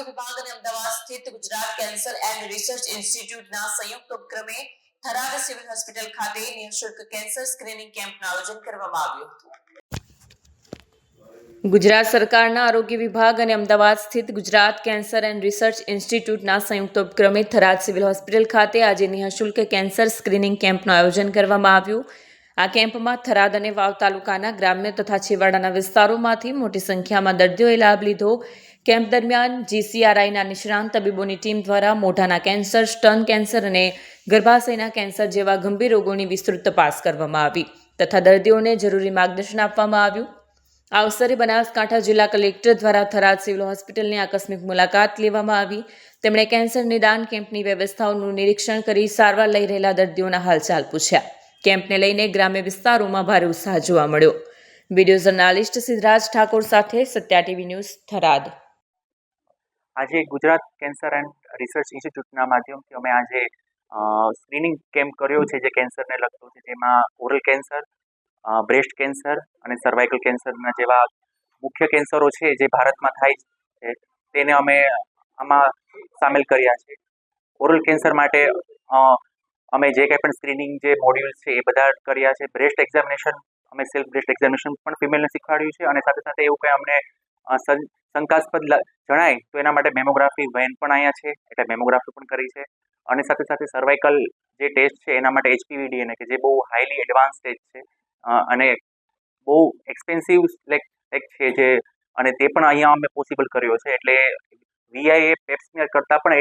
આરોગ્ય વિભાગ અને અમદાવાદ સ્થિત ગુજરાત કેન્સર એન્ડ રિસર્ચ ઇન્સ્ટિટ્યૂટના સંયુક્ત ઉપક્રમે થરાદ સિવિલ હોસ્પિટલ ખાતે નિઃશુલ્ક કેન્સર સ્ક્રીનિંગ કેમ્પનું આયોજન કરવામાં આવ્યું હતું। ગુજરાત સરકારના આરોગ્ય વિભાગ અને અમદાવાદ સ્થિત ગુજરાત કેન્સર એન્ડ રિસર્ચ ઇન્સ્ટિટ્યૂટના સંયુક્ત ઉપક્રમે થરાદ સિવિલ હોસ્પિટલ ખાતે આજે નિઃશુલ્ક કેન્સર સ્ક્રીનિંગ કેમ્પનું આયોજન કરવામાં આવ્યું। આ કેમ્પમાં થરાદ અને વાવ તાલુકાના ગ્રામ્ય તથા છેવાડાના વિસ્તારોમાંથી મોટી સંખ્યામાં દર્દીઓએ લાભ લીધો। કેમ્પ દરમિયાન જીસીઆરઆઈના નિષ્ણાંત તબીબોની ટીમ દ્વારા મોઢાના કેન્સર, સ્તન કેન્સર અને ગર્ભાશયના કેન્સર જેવા ગંભીર રોગોની વિસ્તૃત તપાસ કરવામાં આવી તથા દર્દીઓને જરૂરી માર્ગદર્શન આપવામાં આવ્યું। આ અવસરે બનાસકાંઠા જિલ્લા કલેક્ટર દ્વારા થરાદ સિવિલ હોસ્પિટલની આકસ્મિક મુલાકાત લેવામાં આવી। તેમણે કેન્સર નિદાન કેમ્પની વ્યવસ્થાઓનું નિરીક્ષણ કરી સારવાર લઈ રહેલા દર્દીઓના હાલચાલ પૂછ્યા। કેમ્પને લઈને ગ્રામ્ય વિસ્તારોમાં ભારે ઉત્સાહ જોવા મળ્યો। વિડીયો જર્નાલિસ્ટ સિદ્ધરાજ ઠાકોર સાથે સત્યા ટીવી ન્યૂઝ થરાદ। આજે ગુજરાત કેન્સર એન્ડ રિસર્ચ ઇન્સ્ટિટ્યૂટના માધ્યમથી અમે આજે સ્ક્રીનિંગ કેમ્પ કર્યો છે જે કેન્સરને લગતો છે, જેમાં ઓરલ કેન્સર, બ્રેસ્ટ કેન્સર અને સર્વાઇકલ કેન્સરના જેવા મુખ્ય કેન્સરો છે જે ભારતમાં થાય છે તેને અમે આમાં સામેલ કર્યા છે। ઓરલ કેન્સર માટે અમે જે કંઈ પણ સ્ક્રીનિંગ જે મોડ્યુલ્સ છે એ બધા કર્યા છે। બ્રેસ્ટ એક્ઝામિનેશન અમે સેલ્ફ બ્રેસ્ટ એક્ઝામિનેશન પણ ફિમેલને શીખવાડ્યું છે અને સાથે સાથે એવું કંઈ અમને શંકાસ્પદ જણાય તો એના માટે મેમોગ્રાફી વેન પણ અહીંયા છે, એટલે મેમોગ્રાફી પણ કરી છે। અને સાથે સાથે સર્વાઇકલ જે ટેસ્ટ છે એના માટે HPV-DNA કે જે બહુ હાઈલી એડવાન્સ ટેસ્ટ છે અને બહુ એક્સપેન્સિવ છે જે, અને તે પણ અહીંયા અમે પોસિબલ કર્યો છે। એટલે VIA પેપ્સમિયર કરતાં પણ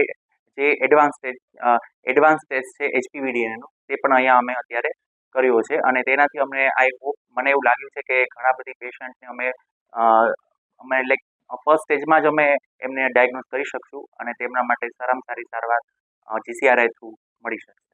જે એડવાન્સ ટેસ્ટ છે HPV-DNA તે પણ અહીંયા અમે અત્યારે કર્યો છે અને તેનાથી મને એવું લાગ્યું છે કે ઘણા બધી પેશન્ટને અમે ફર્સ્ટ સ્ટેજમાં જ અમે એમને ડાયગ્નોઝ કરી શકશું અને તેમના માટે સારામાં સારી સારવાર GCRI થ્રુ મળી શકે।